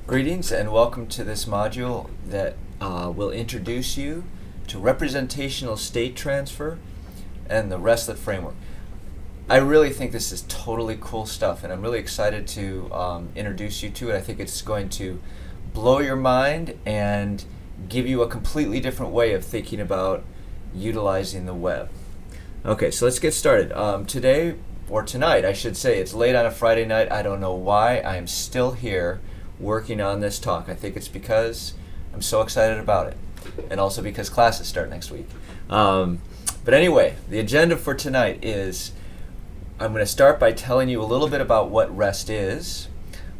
Greetings and welcome to this module that will introduce you to Representational State Transfer and the Restlet Framework. I really think this is totally cool stuff, and I'm really excited to introduce you to it. I think it's going to blow your mind and give you a completely different way of thinking about utilizing the web. Okay, so let's get started. Today, or tonight I should say, it's late on a Friday night. I don't know why I am still here working on this talk. I think it's because I'm so excited about it, and also because classes start next week. But anyway, the agenda for tonight is I'm going to start by telling you a little bit about what REST is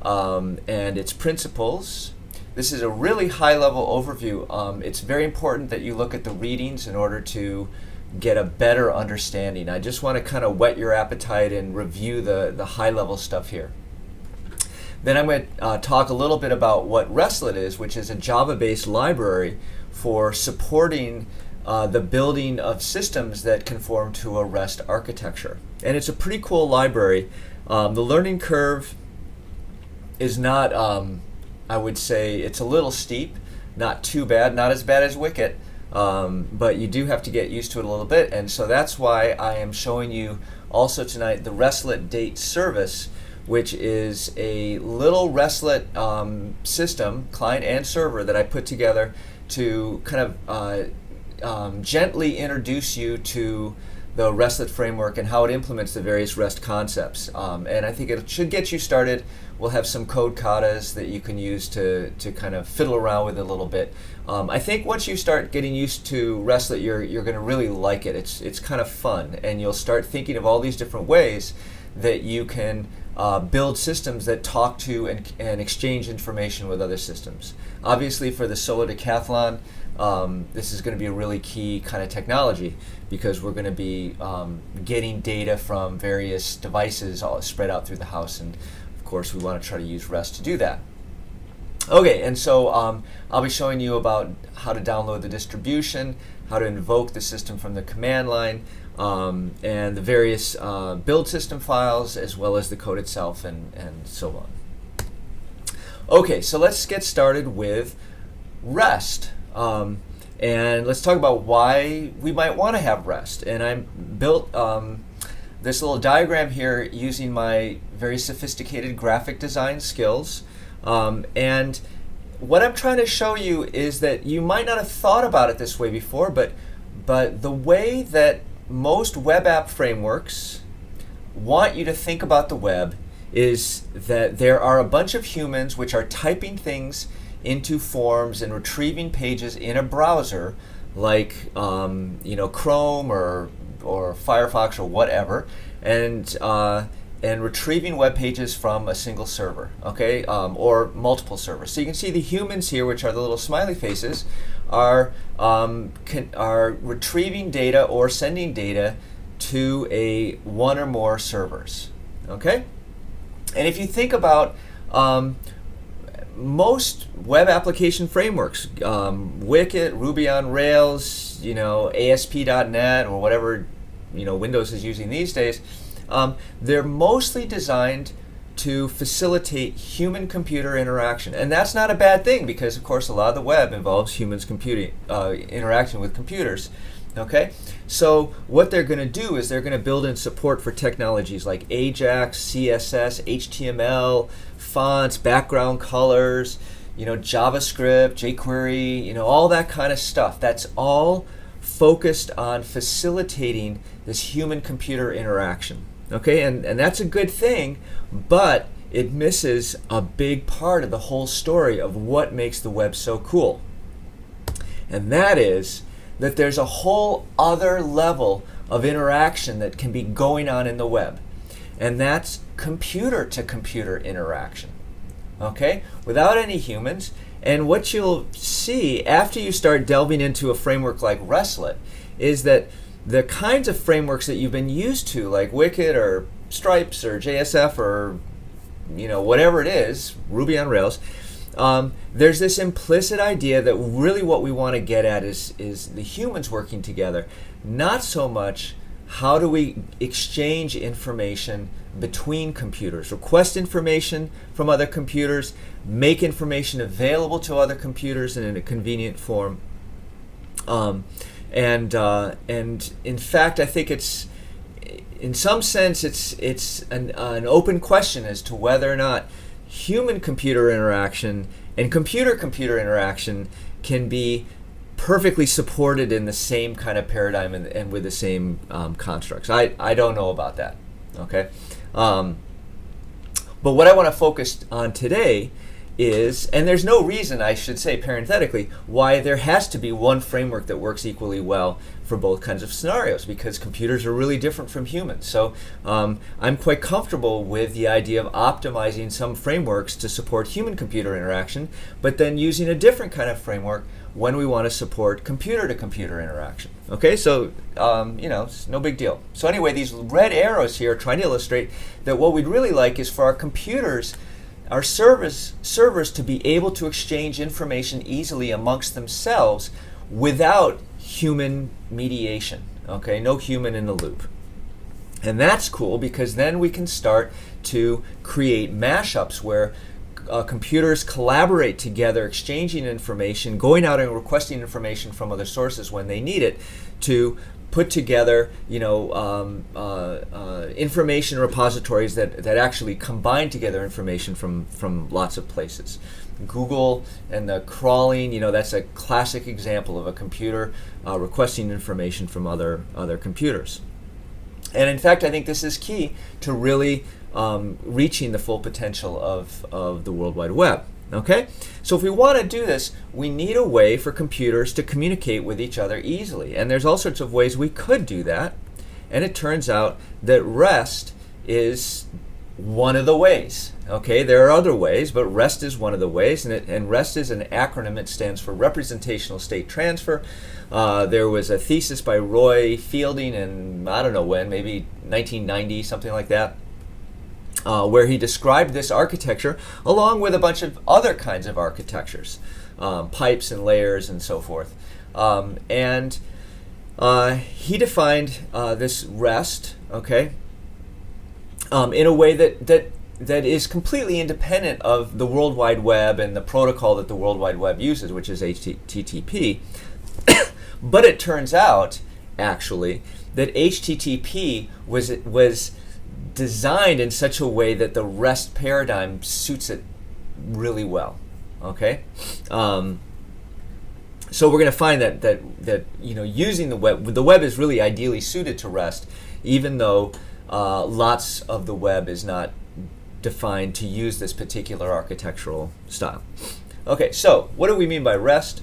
and its principles. This is a really high-level overview. It's very important that you look at the readings in order to get a better understanding. I just want to kind of whet your appetite and review the high-level stuff here. Then I'm going to talk a little bit about what Restlet is, which is a Java-based library for supporting the building of systems that conform to a REST architecture. And it's a pretty cool library. The learning curve is not, I would say, it's a little steep, not too bad, not as bad as Wicket, but you do have to get used to it a little bit. And so that's why I am showing you also tonight the Restlet Date service, which is a little Restlet system, client and server, that I put together to kind of gently introduce you to the Restlet framework and how it implements the various REST concepts. And I think it should get you started. We'll have some code katas that you can use to kind of fiddle around with it a little bit. I think once you start getting used to Restlet, you're going to really like it. It's kind of fun, and you'll start thinking of all these different ways that you can build systems that talk to and exchange information with other systems. Obviously, for the solo decathlon, this is going to be a really key kind of technology, because we're going to be getting data from various devices all spread out through the house, and of course we want to try to use REST to do that. Okay, and so I'll be showing you about how to download the distribution, how to invoke the system from the command line, and the various build system files, as well as the code itself, and so on. Okay, so let's get started with REST. And let's talk about why we might want to have REST. And I built this little diagram here using my very sophisticated graphic design skills. And what I'm trying to show you is that you might not have thought about it this way before, but the way that most web app frameworks want you to think about the web is that there are a bunch of humans which are typing things into forms and retrieving pages in a browser like Chrome or Firefox or whatever, and retrieving web pages from a single server, okay, or multiple servers. So you can see the humans here, which are the little smiley faces, are retrieving data or sending data to one or more servers, okay? And if you think about most web application frameworks, Wicket, Ruby on Rails, ASP.NET, or whatever Windows is using these days, they're mostly designed to facilitate human-computer interaction. And that's not a bad thing, because of course a lot of the web involves humans interaction with computers. Okay, so what they're going to do is they're going to build in support for technologies like Ajax, CSS, HTML, fonts, background colors, JavaScript, jQuery, all that kind of stuff. That's all focused on facilitating this human-computer interaction. Okay, and that's a good thing, but it misses a big part of the whole story of what makes the web so cool. And that is that there's a whole other level of interaction that can be going on in the web, and that's computer-to-computer interaction, okay, without any humans. And what you'll see after you start delving into a framework like Restlet is that the kinds of frameworks that you've been used to, like Wicket or Stripes or JSF or whatever it is, Ruby on Rails, there's this implicit idea that really what we want to get at is the humans working together, not so much how do we exchange information between computers, request information from other computers, make information available to other computers in a convenient form. And in fact, I think it's, in some sense, it's an open question as to whether or not human-computer interaction and computer-computer interaction can be perfectly supported in the same kind of paradigm and with the same constructs. I don't know about that. Okay, but what I want to focus on today is, and there's no reason, I should say parenthetically, why there has to be one framework that works equally well for both kinds of scenarios, because computers are really different from humans. So I'm quite comfortable with the idea of optimizing some frameworks to support human-computer interaction, but then using a different kind of framework when we want to support computer-to-computer interaction. Okay, so it's no big deal. So anyway, these red arrows here are trying to illustrate that what we'd really like is for our computers, our servers to be able to exchange information easily amongst themselves without human mediation. Okay, no human in the loop. And that's cool, because then we can start to create mashups where computers collaborate together, exchanging information, going out and requesting information from other sources when they need it, to put together, information repositories that actually combine together information from lots of places. Google and the crawling, that's a classic example of a computer requesting information from other computers. And in fact, I think this is key to really reaching the full potential of the World Wide Web. Okay? So if we want to do this, we need a way for computers to communicate with each other easily. And there's all sorts of ways we could do that. And it turns out that REST is one of the ways. Okay, there are other ways, but REST is one of the ways. And REST is an acronym. It stands for Representational State Transfer. There was a thesis by Roy Fielding in, I don't know when, maybe 1990, something like that, where he described this architecture along with a bunch of other kinds of architectures, pipes and layers and so forth. And he defined this REST, okay, in a way that is completely independent of the World Wide Web and the protocol that the World Wide Web uses, which is HTTP. But it turns out, actually, that HTTP was designed in such a way that the REST paradigm suits it really well. Okay, so we're going to find that using the web is really ideally suited to REST, even though lots of the web is not defined to use this particular architectural style. Okay, so what do we mean by REST?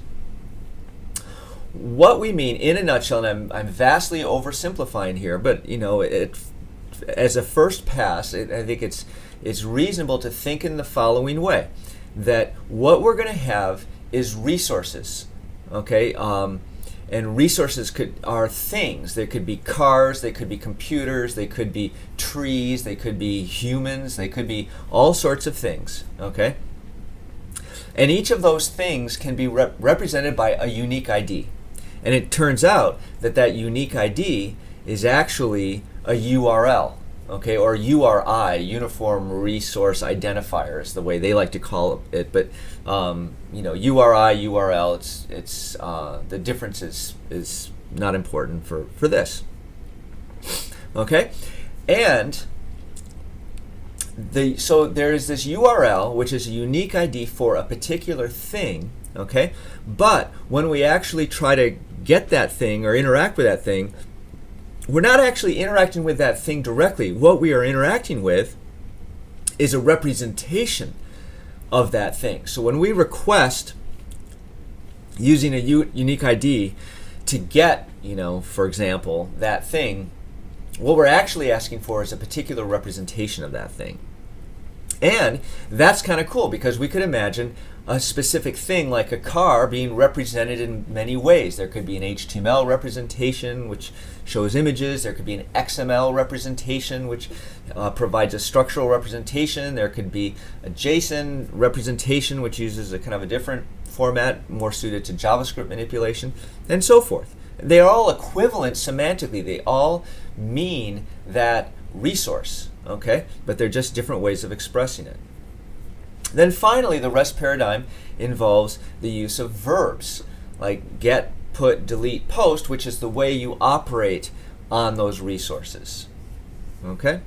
What we mean, in a nutshell, and I'm vastly oversimplifying here, but as a first pass, I think it's reasonable to think in the following way: that what we're going to have is resources, okay? And resources are things. They could be cars, they could be computers, they could be trees, they could be humans, they could be all sorts of things, okay? And each of those things can be represented by a unique ID. And it turns out that unique ID is actually a URL, okay, or URI, Uniform Resource Identifier is the way they like to call it. But URI, URL, it's the difference is not important for this. Okay, and so there is this URL, which is a unique ID for a particular thing. Okay, but when we actually try to get that thing or interact with that thing, we're not actually interacting with that thing directly. What we are interacting with is a representation of that thing. So when we request using a unique ID to get, for example, that thing, what we're actually asking for is a particular representation of that thing. And that's kind of cool, because we could imagine a specific thing like a car being represented in many ways. There could be an HTML representation which shows images. There could be an XML representation which provides a structural representation. There could be a JSON representation which uses a kind of a different format more suited to JavaScript manipulation, and so forth. They are all equivalent semantically. They all mean that resource. okay? But they're just different ways of expressing it. Then finally, the REST paradigm involves the use of verbs, like get, put, delete, post, which is the way you operate on those resources, okay?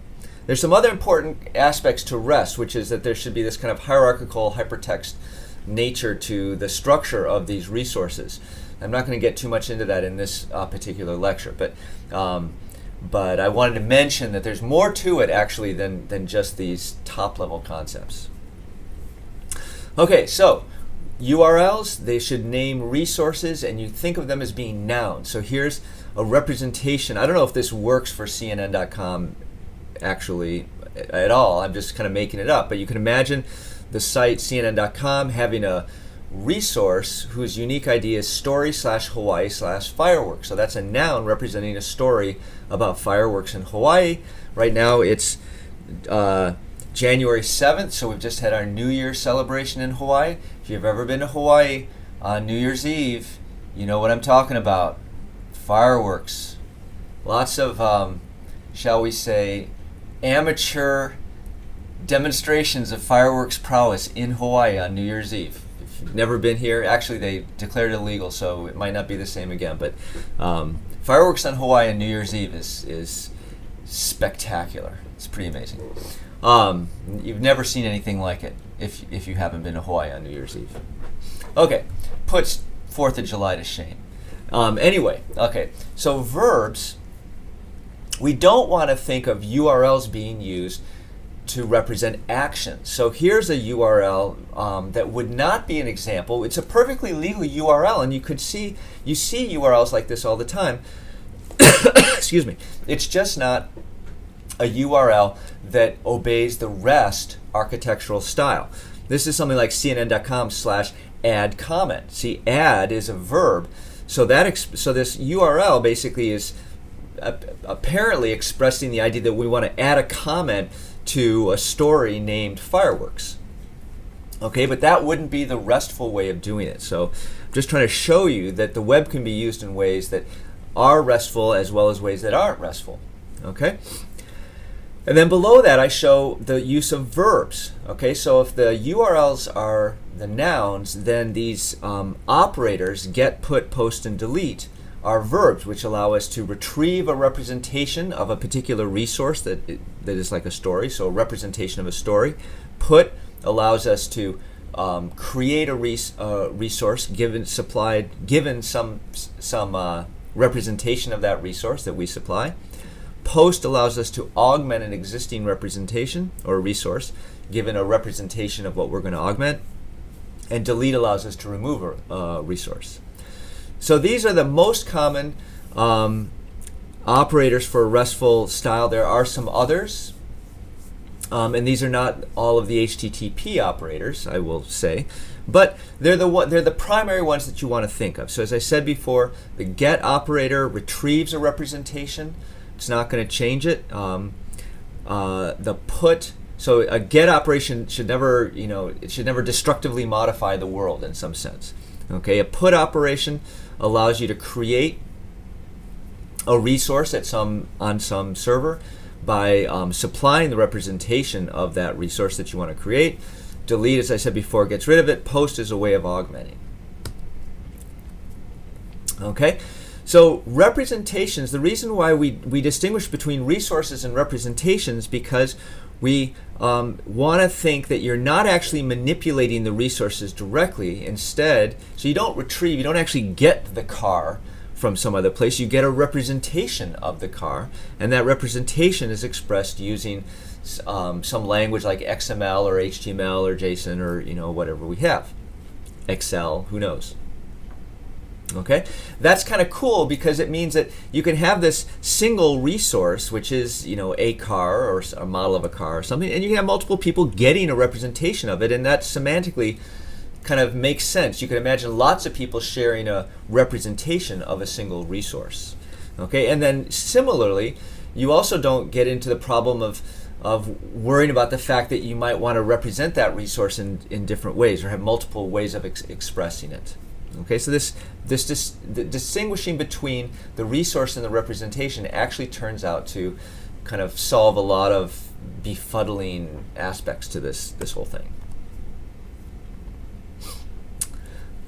There's some other important aspects to REST, which is that there should be this kind of hierarchical hypertext nature to the structure of these resources. I'm not going to get too much into that in this particular lecture, but I wanted to mention that there's more to it actually than just these top-level concepts. Okay, so URLs, they should name resources, and you think of them as being nouns. So here's a representation. I don't know if this works for CNN.com actually at all. I'm just kind of making it up, but you can imagine the site CNN.com having a resource whose unique ID is story/Hawaii/fireworks. So that's a noun representing a story about fireworks in Hawaii. Right now it's January 7th, so we've just had our New Year's celebration in Hawaii. If you've ever been to Hawaii on New Year's Eve, you know what I'm talking about. Fireworks. Lots of, shall we say, amateur demonstrations of fireworks prowess in Hawaii on New Year's Eve. If you've never been here, actually they declared it illegal, so it might not be the same again, but fireworks on Hawaii on New Year's Eve is spectacular. It's pretty amazing. You've never seen anything like it if you haven't been to Hawaii on New Year's Eve. Okay, puts 4th of July to shame. Anyway, okay, so verbs, we don't want to think of URLs being used to represent actions. So here's a URL that would not be an example. It's a perfectly legal URL, and you see URLs like this all the time. Excuse me. It's just not a URL that obeys the REST architectural style. This is something like CNN.com/add comment. See, add is a verb. So this URL basically is apparently expressing the idea that we want to add a comment to a story named fireworks. Okay, but that wouldn't be the RESTful way of doing it. So I'm just trying to show you that the web can be used in ways that are RESTful as well as ways that aren't RESTful. Okay? And then below that I show the use of verbs. Okay, so if the URLs are the nouns, then these operators, get, put, post, and delete, are verbs which allow us to retrieve a representation of a particular resource that is like a story, so a representation of a story. Put allows us to create a resource given some representation of that resource that we supply. Post allows us to augment an existing representation or resource given a representation of what we're going to augment. And delete allows us to remove a resource. So these are the most common operators for a RESTful style. There are some others, and these are not all of the HTTP operators, I will say, but they're the primary ones that you want to think of. So as I said before, the get operator retrieves a representation. It's not going to change it. The put, so a get operation should never, it should never destructively modify the world in some sense. Okay, a put operation allows you to create a resource on some server by supplying the representation of that resource that you want to create. Delete, as I said before, gets rid of it. Post is a way of augmenting. Okay, so representations, the reason why we distinguish between resources and representations because we want to think that you're not actually manipulating the resources directly. Instead, so you don't retrieve, you don't actually get the car from some other place. You get a representation of the car, and that representation is expressed using some language like XML or HTML or JSON or whatever we have. Excel, who knows? Okay, that's kind of cool because it means that you can have this single resource, which is a car or a model of a car or something, and you can have multiple people getting a representation of it, and that semantically kind of makes sense. You can imagine lots of people sharing a representation of a single resource. Okay, and then similarly, you also don't get into the problem of worrying about the fact that you might want to represent that resource in different ways or have multiple ways of expressing it. Okay, so the distinguishing between the resource and the representation actually turns out to kind of solve a lot of befuddling aspects to this whole thing.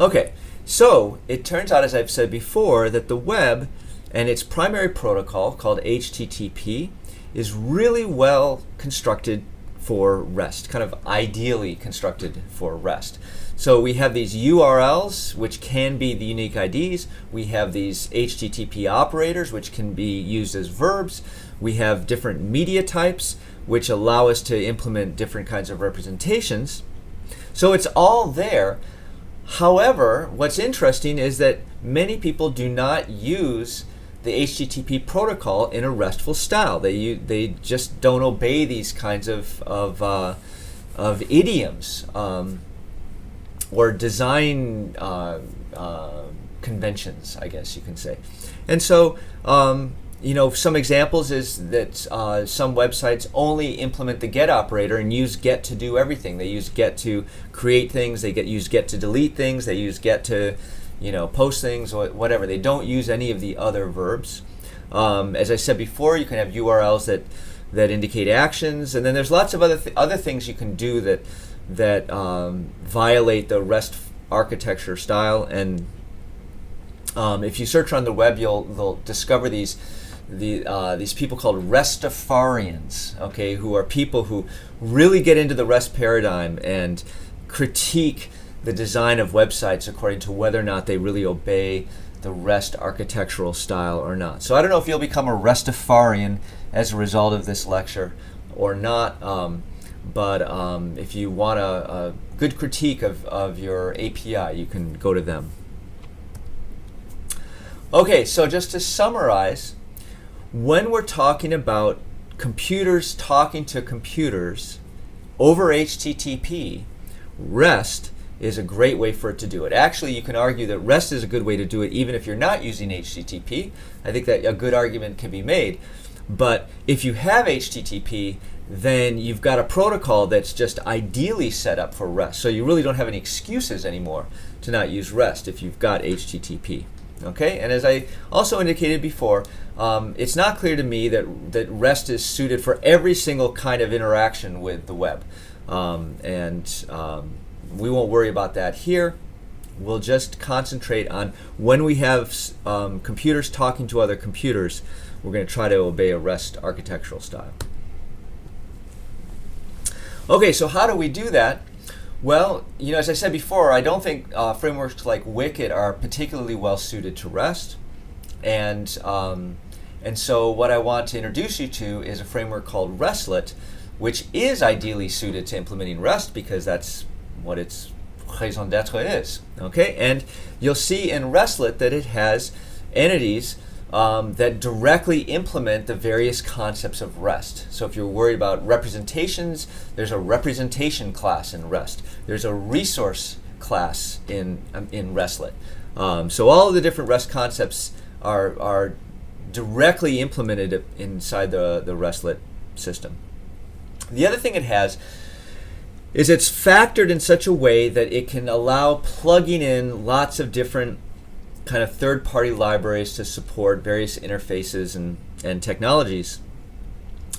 Okay, so it turns out, as I've said before, that the web and its primary protocol, called HTTP, is really well constructed for REST, kind of ideally constructed for REST. So we have these URLs, which can be the unique IDs. We have these HTTP operators, which can be used as verbs. We have different media types, which allow us to implement different kinds of representations. So it's all there. However, what's interesting is that many people do not use the HTTP protocol in a RESTful style. They just don't obey these kinds of idioms or design conventions, I guess you can say. And so, you know, some examples is that some websites only implement the get operator and use get to do everything. They use get to create things. They use get to delete things. They use get to, you know, post things or whatever. They don't use any of the other verbs. As I said before, you can have URLs that indicate actions, and then there's lots of other things you can do that violate the REST architecture style. And if you search on the web, they'll discover these people called Restafarians, okay, who are people who really get into the REST paradigm and critique the design of websites according to whether or not they really obey the REST architectural style or not. So I don't know if you'll become a Restafarian as a result of this lecture or not, but if you want a good critique of your API, you can go to them. Okay, so just to summarize, when we're talking about computers talking to computers over HTTP, REST is a great way for it to do it. Actually, you can argue that REST is a good way to do it even if you're not using HTTP. I think that a good argument can be made. But if you have HTTP, then you've got a protocol that's just ideally set up for REST. So you really don't have any excuses anymore to not use REST if you've got HTTP. Okay, and as I also indicated before, it's not clear to me that REST is suited for every single kind of interaction with the web. We won't worry about that here. We'll just concentrate on when we have computers talking to other computers, we're going to try to obey a REST architectural style. Okay, so how do we do that? Well, you know, as I said before, I don't think frameworks like Wicket are particularly well suited to REST, and so what I want to introduce you to is a framework called Restlet, which is ideally suited to implementing REST because that's what its raison d'etre is. Okay, and you'll see in Restlet that it has entities that directly implement the various concepts of REST. So if you're worried about representations, there's a representation class in REST. There's a resource class in Restlet. So all of the different REST concepts are directly implemented inside the Restlet system. The other thing it has is it's factored in such a way that it can allow plugging in lots of different kind of third-party libraries to support various interfaces and technologies.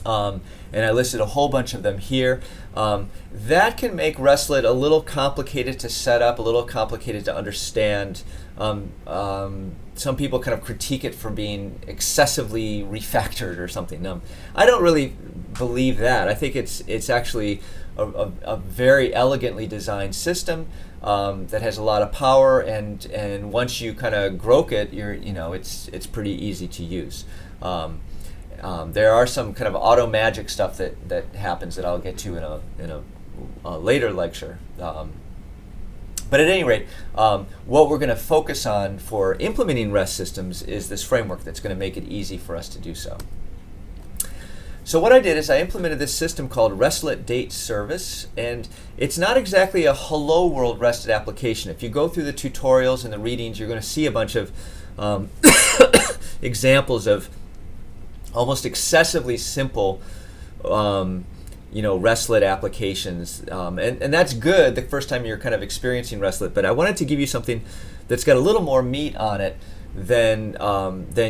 And I listed a whole bunch of them here. That can make Restlet a little complicated to set up, a little complicated to understand. Some people kind of critique it for being excessively refactored or something. I don't really believe that. I think it's actually a very elegantly designed system that has a lot of power, and once you kind of grok it, it's pretty easy to use. There are some kind of auto magic stuff that happens that I'll get to in a later lecture. But at any rate, what we're going to focus on for implementing REST systems is this framework that's going to make it easy for us to do so. So what I did is I implemented this system called Restlet Date Service, and it's not exactly a hello world REST application. If you go through the tutorials and the readings, you're going to see a bunch of examples of almost excessively simple Restlet applications, and that's good the first time you're kind of experiencing Restlet, but I wanted to give you something that's got a little more meat on it than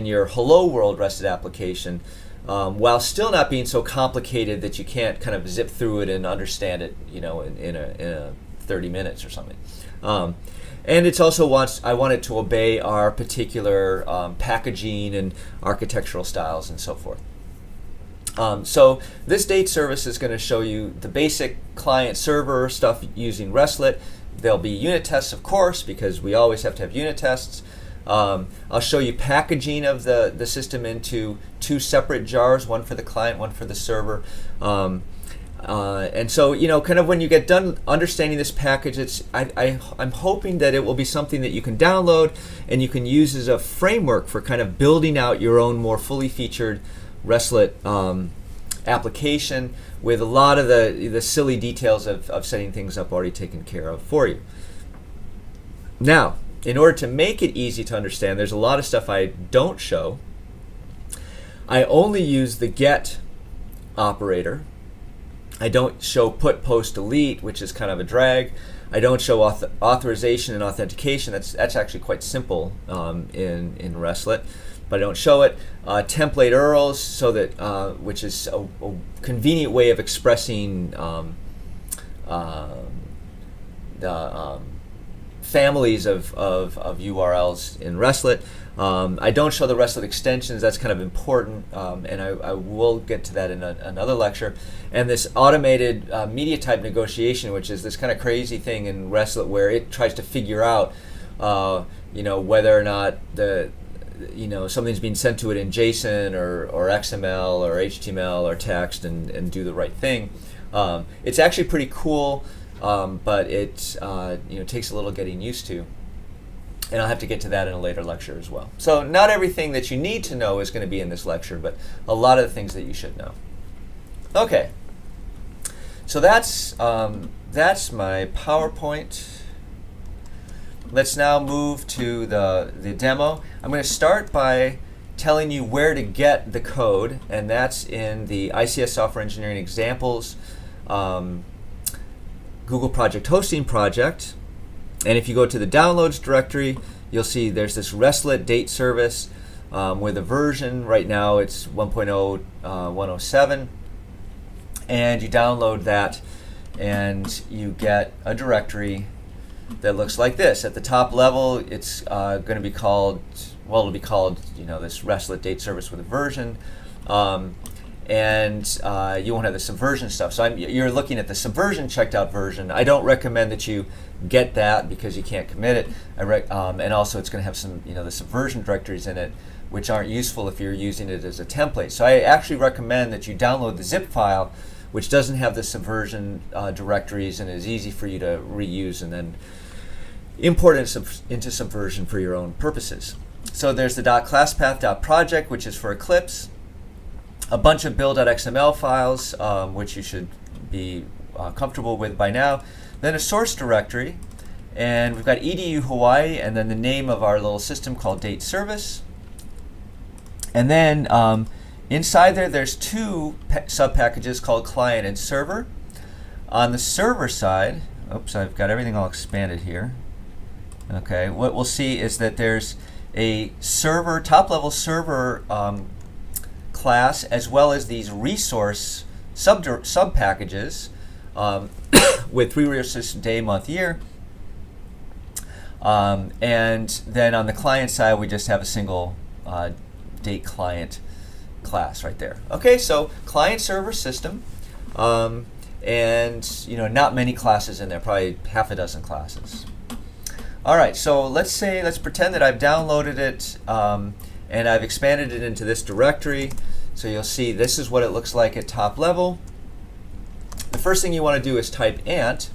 your hello world REST application. while still not being so complicated that you can't kind of zip through it and understand it, you know, in a 30 minutes or something. And it's also I want it to obey our particular packaging and architectural styles and so forth. So this date service is going to show you the basic client-server stuff using Restlet. There'll be unit tests, of course, because we always have to have unit tests. I'll show you packaging of the system into 2 separate jars, one for the client, one for the server. And so, you know, kind of when you get done understanding this package, I'm hoping that it will be something that you can download and you can use as a framework for kind of building out your own more fully featured Restlet application with a lot of the silly details of setting things up already taken care of for you. Now, in order to make it easy to understand, there's a lot of stuff I don't show. I only use the get operator. I don't show put, post, delete, which is kind of a drag. I don't show authorization and authentication. That's actually quite simple in Restlet, but I don't show it. Template URLs, so that which is a convenient way of expressing the families of URLs in Restlet. I don't show the Restlet extensions. That's kind of important, and I will get to that in another lecture. And this automated media type negotiation, which is this kind of crazy thing in Restlet where it tries to figure out, you know, whether or not something's being sent to it in JSON or XML or HTML or text and do the right thing. It's actually pretty cool, but it takes a little getting used to. And I'll have to get to that in a later lecture as well. So not everything that you need to know is going to be in this lecture, but a lot of the things that you should know. Okay, so that's my PowerPoint. Let's now move to the demo. I'm going to start by telling you where to get the code, and that's in the ICS Software Engineering Examples Google Project Hosting project. And if you go to the downloads directory, you'll see there's this Restlet date service with a version. Right now it's 1.0.107. And you download that and you get a directory that looks like this. At the top level, it's going to be called, well, it'll be called, this Restlet date service with a version. And you won't have the subversion stuff. So you're looking at the subversion checked out version. I don't recommend that you get that because you can't commit it. And also it's going to have some, the subversion directories in it, which aren't useful if you're using it as a template. So I actually recommend that you download the zip file, which doesn't have the subversion directories and is easy for you to reuse and then import it into Subversion for your own purposes. So there's the .classpath.project, which is for Eclipse. A bunch of build.xml files, which you should be comfortable with by now. Then a source directory, and we've got edu Hawaii, and then the name of our little system called date service. And then inside there's 2 sub-packages called client and server. On the server side, oops, I've got everything all expanded here. Okay, what we'll see is that there's a server, top-level server class, as well as these resource sub-packages with 3 resources day, month, year. And then on the client side, we just have a single date client class right there. Okay, so client-server system, and not many classes in there, probably half a dozen classes. All right, so let's pretend that I've downloaded it and I've expanded it into this directory. So you'll see this is what it looks like at top level. The first thing you want to do is type ant,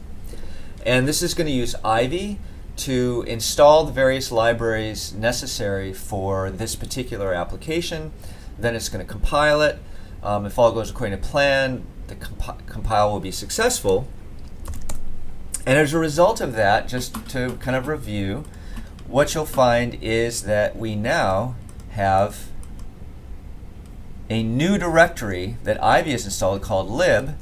and this is going to use Ivy to install the various libraries necessary for this particular application. Then it's going to compile it. If all goes according to plan, the compile will be successful. And as a result of that, just to kind of review, what you'll find is that we now have a new directory that Ivy has installed called lib,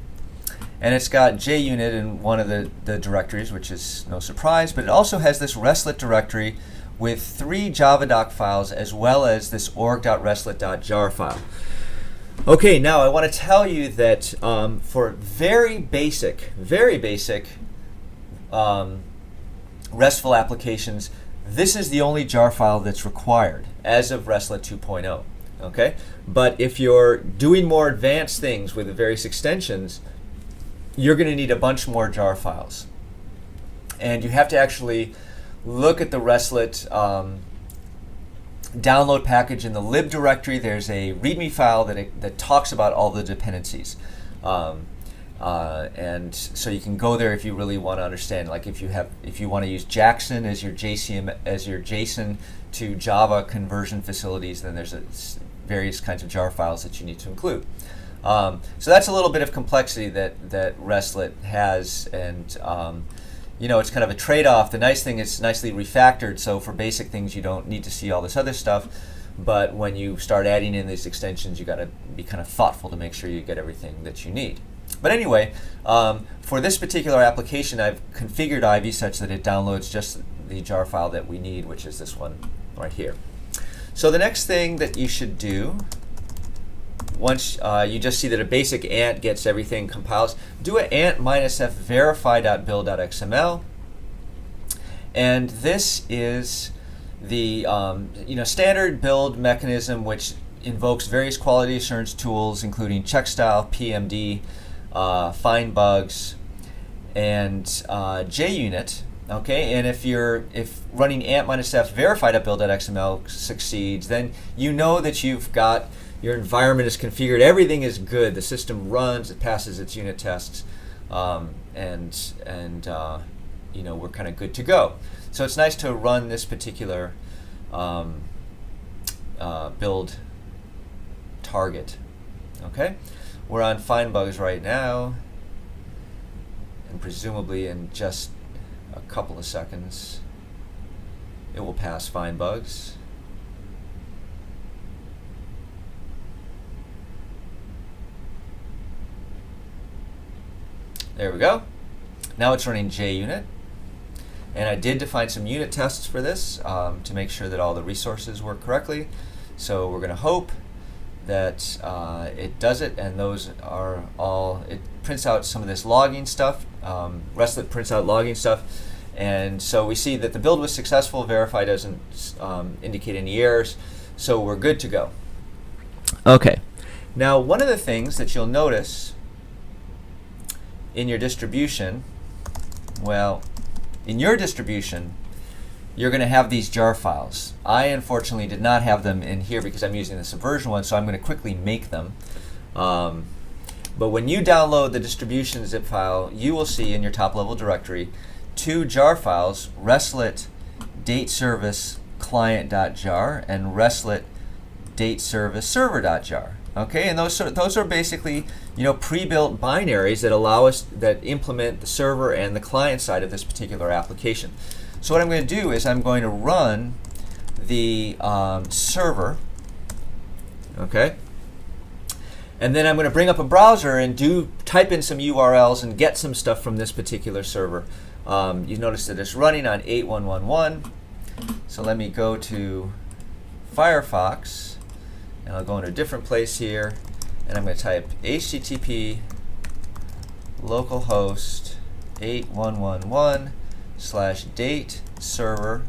and it's got JUnit in one of the directories, which is no surprise, but it also has this Restlet directory with 3 javadoc files as well as this org.restlet.jar file. Okay, now I want to tell you that for very basic RESTful applications, this is the only jar file that's required as of Restlet 2.0. Okay, but if you're doing more advanced things with the various extensions, you're going to need a bunch more jar files, and you have to actually look at the Restlet download package in the lib directory. There's a README file that talks about all the dependencies, and so you can go there if you really want to understand. Like if you want to use Jackson as your JSON to Java conversion facilities, then there's various kinds of jar files that you need to include. So that's a little bit of complexity that Restlet has, and it's kind of a trade-off. The nice thing is it's nicely refactored, so for basic things you don't need to see all this other stuff, but when you start adding in these extensions, you got to be kind of thoughtful to make sure you get everything that you need. But anyway, for this particular application, I've configured Ivy such that it downloads just the jar file that we need, which is this one right here. So the next thing that you should do, once you just see that a basic ant gets everything compiles, do an ant-f verify.build.xml, and this is the standard build mechanism which invokes various quality assurance tools, including checkstyle, PMD, find bugs, and JUnit. Okay, and if running ant-f verify.build.xml succeeds, then you know that you've got your environment is configured, everything is good, the system runs, it passes its unit tests, and we're kind of good to go. So it's nice to run this particular build target. Okay, we're on find bugs right now, and presumably in just a couple of seconds it will pass find bugs. There we go. Now it's running JUnit, and I did define some unit tests for this to make sure that all the resources work correctly. So we're going to hope that it does it, and those are all. It prints out some of this logging stuff. Restlet prints out logging stuff, and so we see that the build was successful. Verify doesn't indicate any errors, so we're good to go. Okay. Now, one of the things that you'll notice in your distribution, in your distribution, you're going to have these jar files. I unfortunately did not have them in here because I'm using the Subversion one, so I'm going to quickly make them. But when you download the distribution zip file, you will see in your top level directory two jar files, Restlet dateservice client.jar and Restlet dateservice server.jar. Okay, and those are basically pre-built binaries that allow us that implement the server and the client side of this particular application. So what I'm going to do is I'm going to run the server, okay, and then I'm going to bring up a browser and type in some URLs and get some stuff from this particular server. You notice that it's running on 8111. So let me go to Firefox. And I'll go into a different place here, and I'm going to type HTTP localhost 8111/date server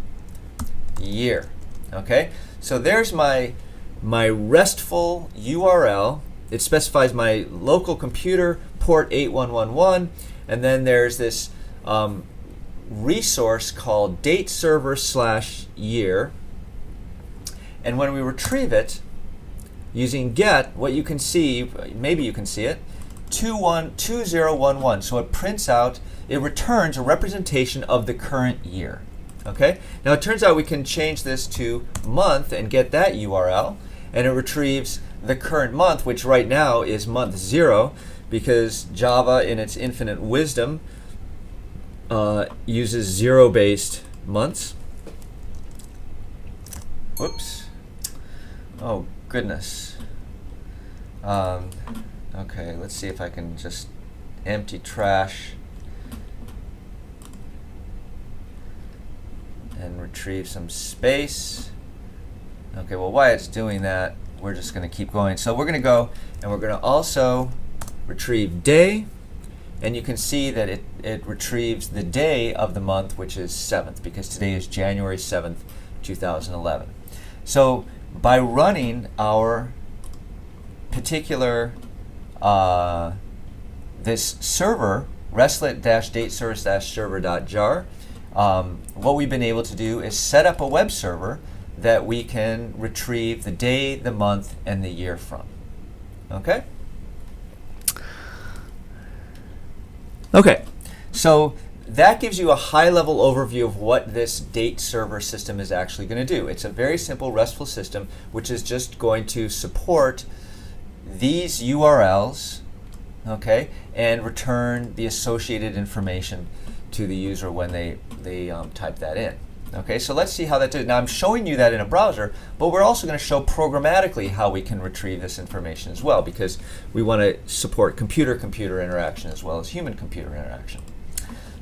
year. Okay, so there's my RESTful URL. It specifies my local computer port 8111, and then there's this resource called date server/year. And when we retrieve it using get, what you can see, maybe you can see it, 2011. So it prints out, it returns a representation of the current year. Okay? Now it turns out we can change this to month and get that URL, and it retrieves the current month, which right now is month 0, because Java, in its infinite wisdom, uses 0-based months. Whoops. Oh, goodness. Okay, let's see if I can just empty trash and retrieve some space. Okay, well, while it's doing that, we're just going to keep going. So we're going to go and we're going to also retrieve day, and you can see that it retrieves the day of the month, which is 7th, because today is January 7th, 2011. So by running our particular this server, Restlet-dateservice-server.jar, what we've been able to do is set up a web server that we can retrieve the day, the month, and the year from. Okay? Okay, so that gives you a high-level overview of what this date server system is actually going to do. It's a very simple RESTful system which is just going to support these URLs, okay, and return the associated information to the user when they type that in. Okay, so let's see how that does. Now I'm showing you that in a browser, but we're also going to show programmatically how we can retrieve this information as well, because we want to support computer-computer interaction as well as human-computer interaction.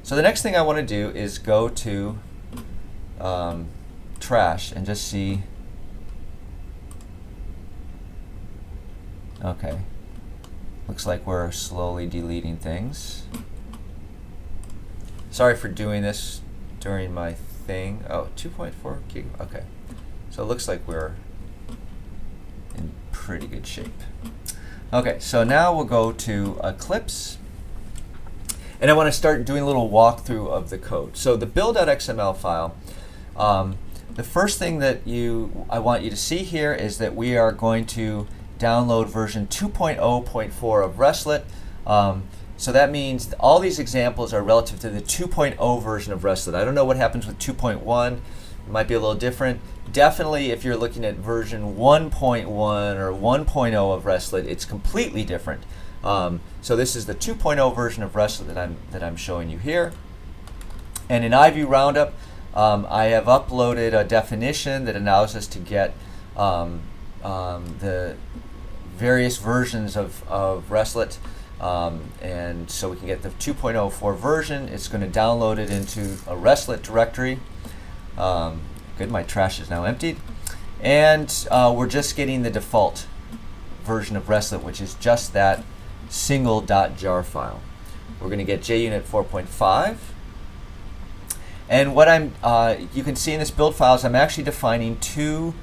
So the next thing I want to do is go to trash and just see. Okay, looks like we're slowly deleting things. Sorry for doing this during my thing. Oh, 2.4 gig. Okay, so it looks like we're in pretty good shape. Okay, so now we'll go to Eclipse, and I want to start doing a little walkthrough of the code. So the build.xml file, the first thing that I want you to see here is that we are going to download version 2.0.4 of Restlet. So that means all these examples are relative to the 2.0 version of Restlet. I don't know what happens with 2.1. It might be a little different. Definitely if you're looking at version 1.1 or 1.0 of Restlet, it's completely different. So this is the 2.0 version of Restlet that I'm showing you here. And in iView Roundup, I have uploaded a definition that allows us to get the various versions of Restlet. And so we can get the 2.04 version. It's going to download it into a Restlet directory. Good, my trash is now emptied. And we're just getting the default version of Restlet, which is just that single .jar file. We're going to get JUnit 4.5. And what you can see in this build file is I'm actually defining two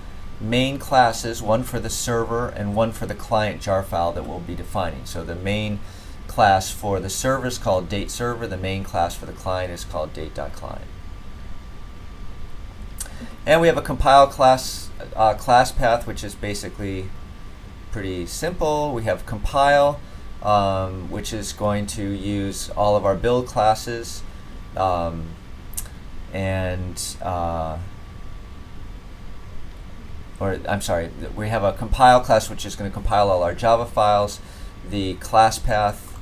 main classes, one for the server and one for the client jar file that we'll be defining. So the main class for the server is called dateServer. The main class for the client is called date.client. And we have a compile class path, which is basically pretty simple. We have compile, which is going to use all of our build classes, we have a compile class which is going to compile all our Java files. The class path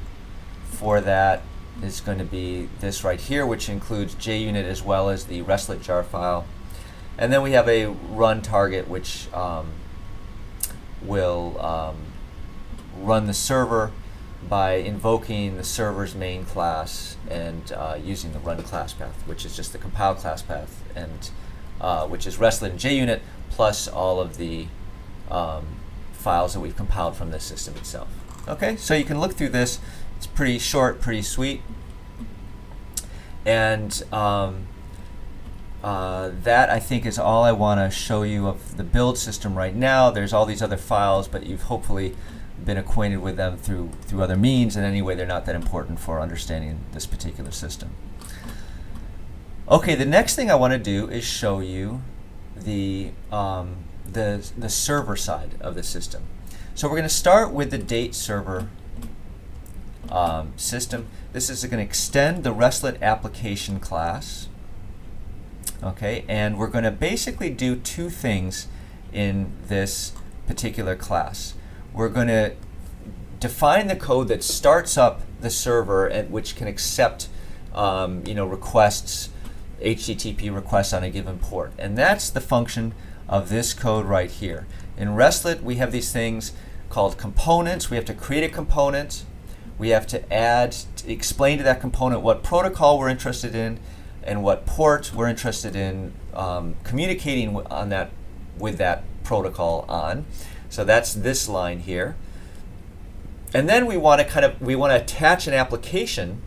for that is going to be this right here, which includes JUnit as well as the Restlet jar file. And then we have a run target, which will run the server by invoking the server's main class and using the run class path, which is just the compile class path, and which is Restlet and JUnit plus all of the files that we've compiled from the system itself. Okay, so you can look through this. It's pretty short, pretty sweet. And that, I think, is all I want to show you of the build system right now. There's all these other files, but you've hopefully been acquainted with them through other means, and anyway, they're not that important for understanding this particular system. Okay, the next thing I want to do is show you the server side of the system. So we're going to start with the date server system. This is going to extend the Restlet application class. Okay, and we're going to basically do two things in this particular class. We're going to define the code that starts up the server, and which can accept requests, HTTP requests on a given port. And that's the function of this code right here. In Restlet, we have these things called components. We have to create a component. We have to explain to that component what protocol we're interested in and what port we're interested in communicating with that protocol on. So that's this line here. And then we want to attach an application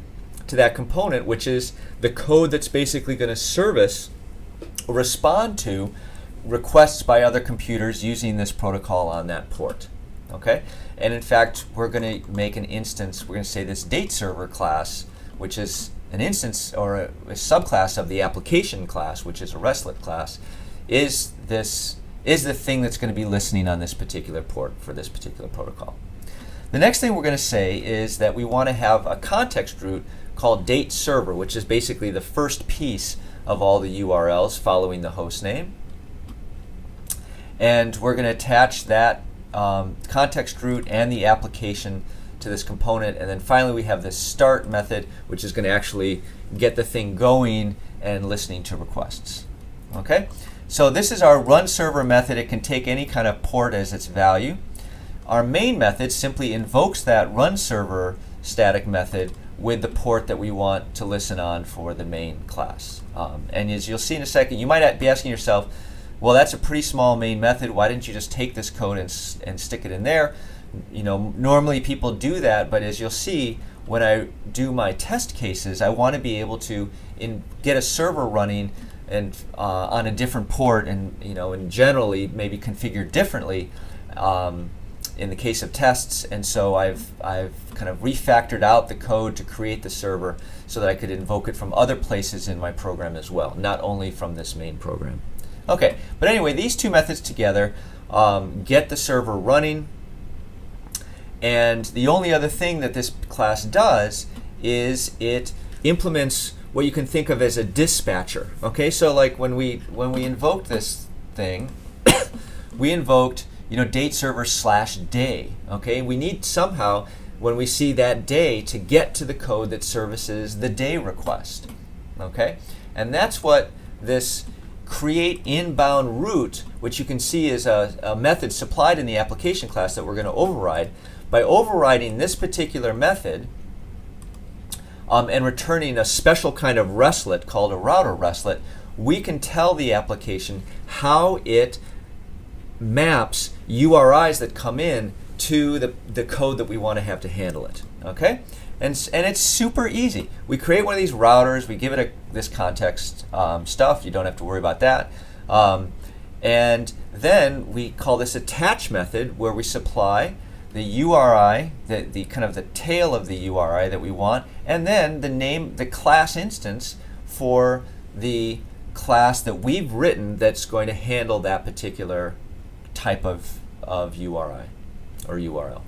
to that component, which is the code that's basically going to service or respond to requests by other computers using this protocol on that port. Okay? And in fact, we're going to make an instance, we're going to say this date server class, which is an instance or a subclass of the application class, which is a Restlet class, is the thing that's going to be listening on this particular port for this particular protocol. The next thing we're going to say is that we want to have a context root called date server, which is basically the first piece of all the URLs following the host name. And we're going to attach that context root and the application to this component. And then finally we have this start method, which is going to actually get the thing going and listening to requests. Okay? So this is our RunServer method. It can take any kind of port as its value. Our main method simply invokes that RunServer static method with the port that we want to listen on for the main class. And as you'll see in a second, you might be asking yourself, well, that's a pretty small main method. Why didn't you just take this code and stick it in there? You know, normally people do that, but as you'll see, when I do my test cases, I want to be able to get a server running and on a different port, and generally maybe configured differently in the case of tests. And so I've kind of refactored out the code to create the server so that I could invoke it from other places in my program as well, not only from this main program. Okay, but anyway, these two methods together get the server running. And the only other thing that this class does is it implements what you can think of as a dispatcher. Okay, so like when we invoked this thing, we invoked date server /day. Okay, we need somehow when we see that day to get to the code that services the day request. Okay, and that's what this create inbound route, which you can see is a method supplied in the application class that we're going to override. By overriding this particular method and returning a special kind of Restlet called a router Restlet, we can tell the application how it maps URIs that come in to the code that we want to have to handle it. Okay? And it's super easy. We create one of these routers, we give it this context stuff, you don't have to worry about that. And then we call this attach method where we supply the URI, the kind of the tail of the URI that we want, and then the class instance for the class that we've written that's going to handle that particular type of URI or URL.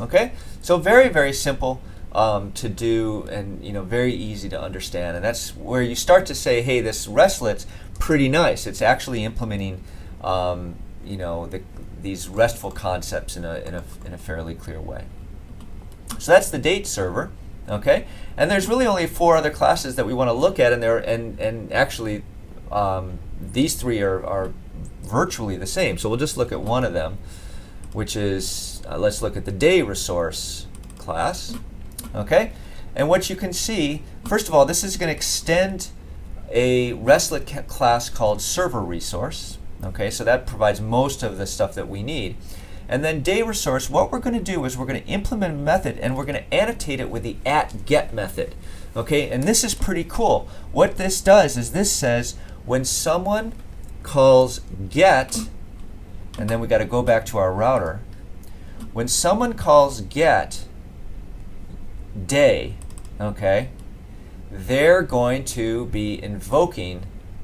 Okay, so very, very simple to do, and very easy to understand, and that's where you start to say, hey, this Restlet's pretty nice. It's actually implementing these RESTful concepts in a fairly clear way. So that's the date server. Okay, and there's really only 4 other classes that we want to look at, and actually these 3 are virtually the same. So we'll just look at one of them, which is let's look at the day resource class. Okay, and what you can see, first of all, this is going to extend a Restlet class called server resource. Okay, so that provides most of the stuff that we need. And then day resource, what we're going to do is we're going to implement a method and we're going to annotate it with the @get method. Okay, and this is pretty cool. What this does is this says when someone calls get, and then we got to go back to our router. When someone calls get day, okay, they're going to be invoking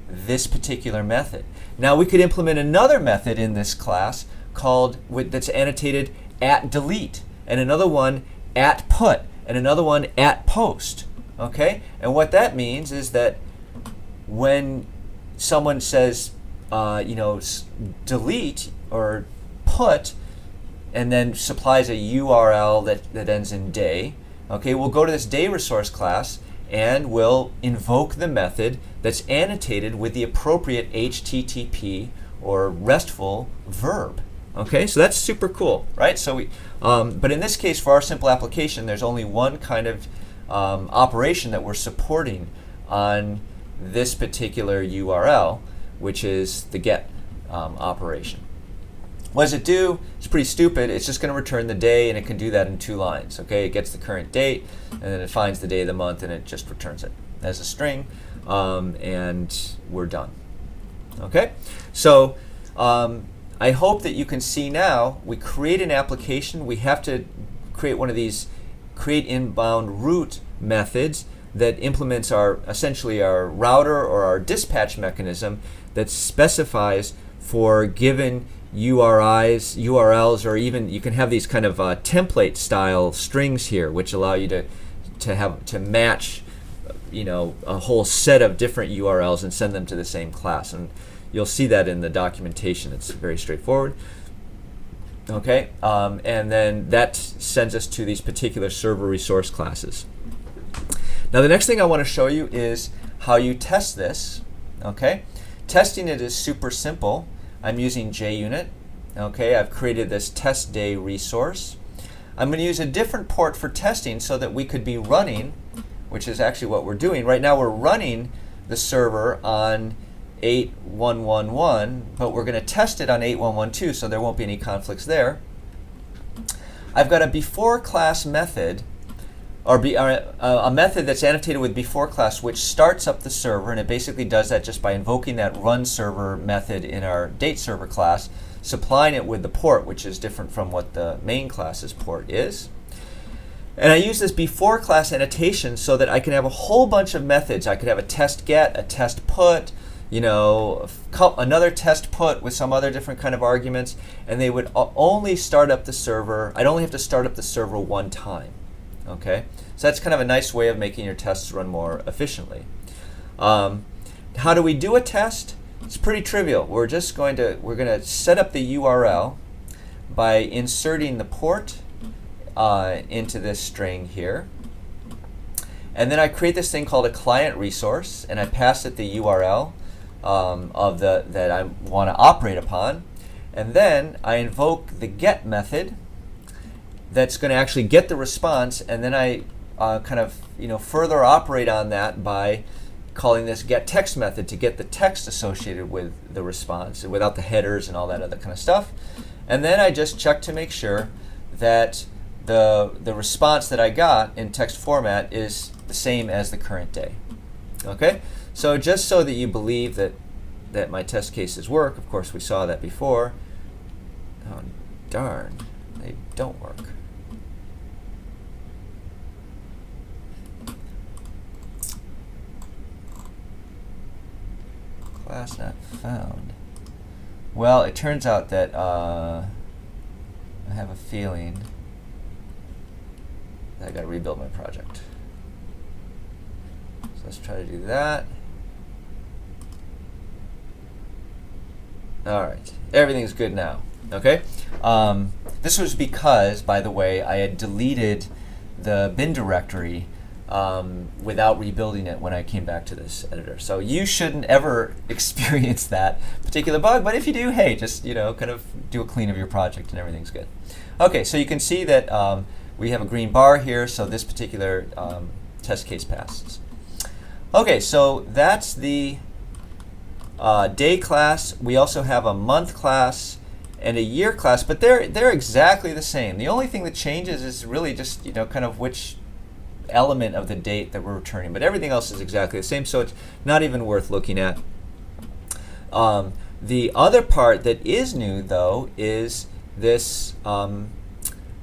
this particular method. Now we could implement another method in this class that's annotated @delete, and another one @put, and another one @post. Okay, and what that means is that when someone says delete or put, and then supplies a URL that ends in day, okay, we'll go to this day resource class and we'll invoke the method that's annotated with the appropriate HTTP or RESTful verb. Okay, so that's super cool, right? So but in this case, for our simple application, there's only one kind of operation that we're supporting on this particular URL, which is the get operation. What does it do? It's pretty stupid. It's just going to return the day, and it can do that in 2 lines. Okay, it gets the current date, and then it finds the day of the month, and it just returns it as a string, and we're done. Okay, so I hope that you can see now. We create an application. We have to create one of these create inbound route methods that implements essentially our router or our dispatch mechanism that specifies for given URLs, or even you can have these kind of template style strings here, which allow you to match, a whole set of different URLs and send them to the same class. And you'll see that in the documentation. It's very straightforward. Okay, and then that sends us to these particular server resource classes. Now the next thing I want to show you is how you test this. Okay, testing it is super simple. I'm using JUnit. Okay, I've created this test day resource. I'm going to use a different port for testing so that we could be running, which is actually what we're doing. Right now we're running the server on 8111, but we're going to test it on 8112, so there won't be any conflicts there. I've got a before class method, or a method that's annotated with before class, which starts up the server, and it basically does that just by invoking that RunServer method in our date server class, supplying it with the port, which is different from what the main class's port is. And I use this before class annotation so that I can have a whole bunch of methods. I could have a test get, a test put, another test put with some other different kind of arguments, and they would only start up the server. I'd only have to start up the server one time. Okay, so that's kind of a nice way of making your tests run more efficiently. How do we do a test? It's pretty trivial. We're going to set up the URL by inserting the port into this string here, and then I create this thing called a client resource, and I pass it the URL that I want to operate upon, and then I invoke the get method that's going to actually get the response, and then I further operate on that by calling this get text method to get the text associated with the response without the headers and all that other kind of stuff. And then I just check to make sure that the response that I got in text format is the same as the current day. Okay, so just so that you believe that my test cases work, of course we saw that before. Oh darn, they don't work. Class not found. Well, it turns out that I have a feeling that I got to rebuild my project. So let's try to do that. All right, everything's good now. Okay. This was because, by the way, I had deleted the bin directory without rebuilding it when I came back to this editor. So you shouldn't ever experience that particular bug, but if you do, hey, just kind of do a clean of your project and everything's good. Okay, so you can see that we have a green bar here, so this particular test case passes. Okay, so that's the day class. We also have a month class and a year class, but they're exactly the same. The only thing that changes is really just kind of which element of the date that we're returning, but everything else is exactly the same, so it's not even worth looking at. The other part that is new, though, is this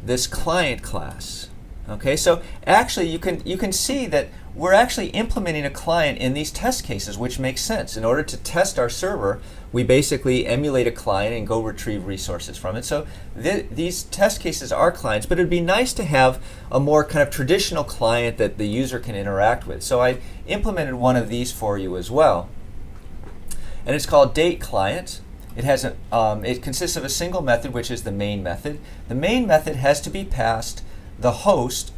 this client class. Okay, so actually you can see that we're actually implementing a client in these test cases, which makes sense. In order to test our server, we basically emulate a client and go retrieve resources from it. So these test cases are clients, but it would be nice to have a more kind of traditional client that the user can interact with. So I implemented one of these for you as well. And it's called date client. It has it consists of a single method, which is the main method. The main method has to be passed the host,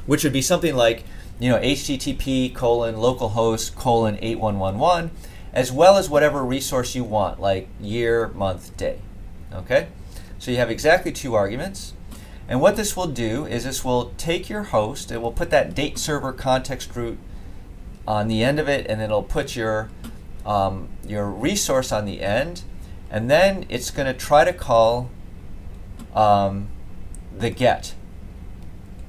which would be something like http:/localhost:8111, as well as whatever resource you want, like year, month, day. Okay, so you have exactly 2 arguments, and what this will do is this will take your host, it will put that date server context root on the end of it, and then it'll put your resource on the end, and then it's going to try to call the get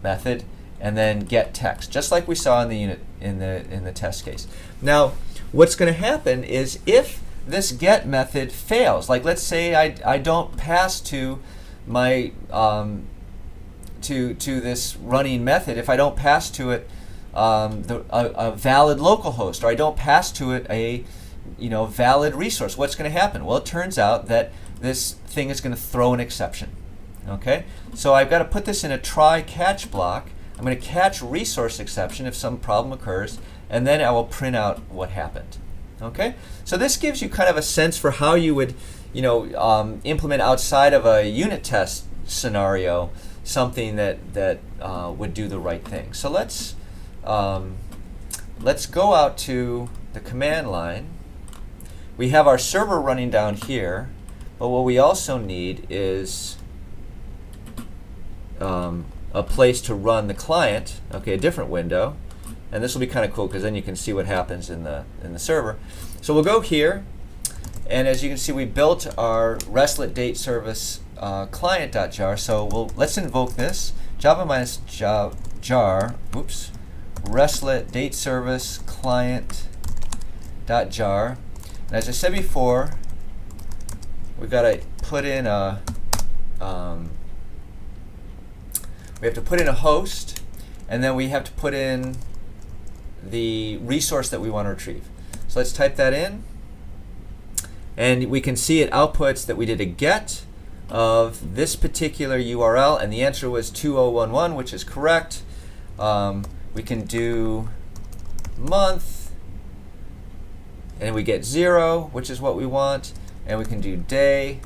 method, and then get text, just like we saw in the unit in the test case. Now, what's going to happen is if this get method fails, like let's say I don't pass to my to this running method, if I don't pass to it a valid localhost, or I don't pass to it a valid resource, what's going to happen? Well, it turns out that this thing is going to throw an exception. Okay, so I've got to put this in a try catch block. I'm going to catch resource exception if some problem occurs, and then I will print out what happened. Okay, so this gives you kind of a sense for how you would implement outside of a unit test scenario something that would do the right thing. So let's go out to the command line. We have our server running down here, but what we also need is a place to run the client. Okay, a different window, and this will be kind of cool because then you can see what happens in the server. So we'll go here, and as you can see, we built our Restlet date service client.jar. So let's invoke this java minus jar. Oops, Restlet date service client.jar. And as I said before, we've got to put in a we have to put in a host, and then we have to put in the resource that we want to retrieve. So let's type that in, and we can see it outputs that we did a get of this particular URL, and the answer was 2011, which is correct. We can do month, and we get 0, which is what we want, and we can do day,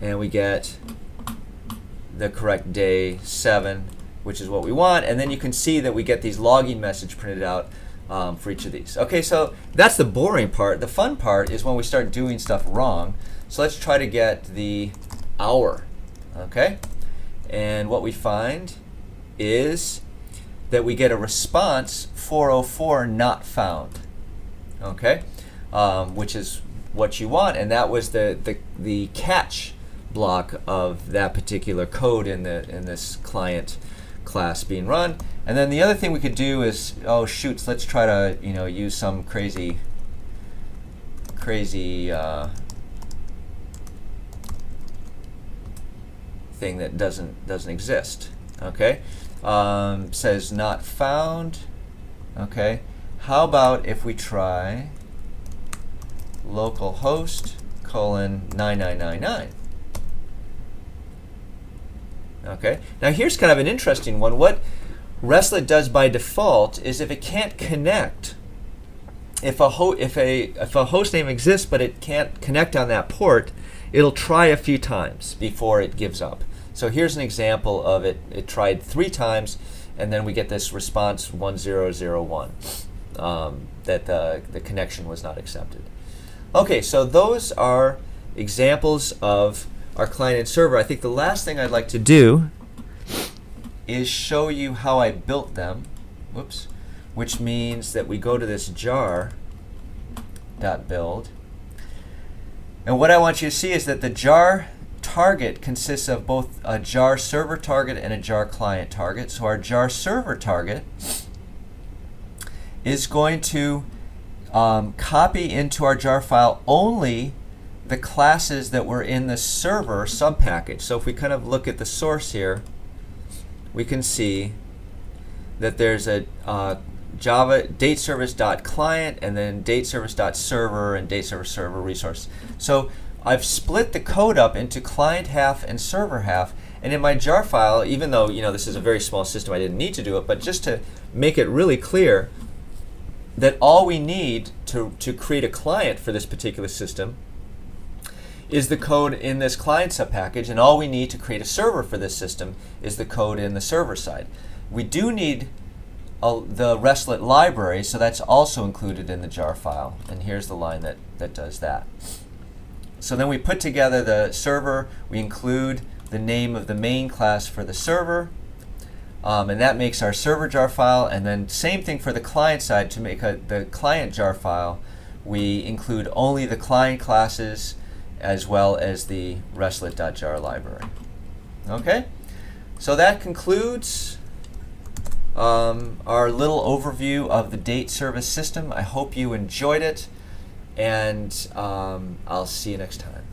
and we get the correct day, 7, which is what we want, and then you can see that we get these logging message printed out for each of these. Okay, so that's the boring part. The fun part is when we start doing stuff wrong. So let's try to get the hour. Okay, and what we find is that we get a response 404 not found. Okay, which is what you want, and that was the catch block of that particular code in this client class being run. And then the other thing we could do is, oh shoots, let's try to use some crazy thing that doesn't exist. Okay, says not found. Okay, how about if we try localhost colon 9999. Okay, now here's kind of an interesting one. What Restlet does by default is if it can't connect, if a host name exists but it can't connect on that port, it'll try a few times before it gives up. So here's an example of it. It tried 3 times, and then we get this response 1001 that the connection was not accepted. Okay, so those are examples of our client and server. I think the last thing I'd like to do is show you how I built them. Whoops. Which means that we go to this jar.build. And what I want you to see is that the jar target consists of both a jar server target and a jar client target. So our jar server target is going to copy into our jar file only the classes that were in the server subpackage. So if we kind of look at the source here, we can see that there's a Java dateservice.client and then dateservice.server and dateservice-server resource. So I've split the code up into client half and server half, and in my jar file, even though this is a very small system, I didn't need to do it, but just to make it really clear that all we need to create a client for this particular system is the code in this client subpackage, and all we need to create a server for this system is the code in the server side. We do need the Restlet library, so that's also included in the jar file, and here's the line that does that. So then we put together the server, we include the name of the main class for the server, and that makes our server jar file, and then same thing for the client side to make the client jar file. we include only the client classes as well as the Restlet.jar library. Okay, so that concludes our little overview of the date service system. I hope you enjoyed it, and I'll see you next time.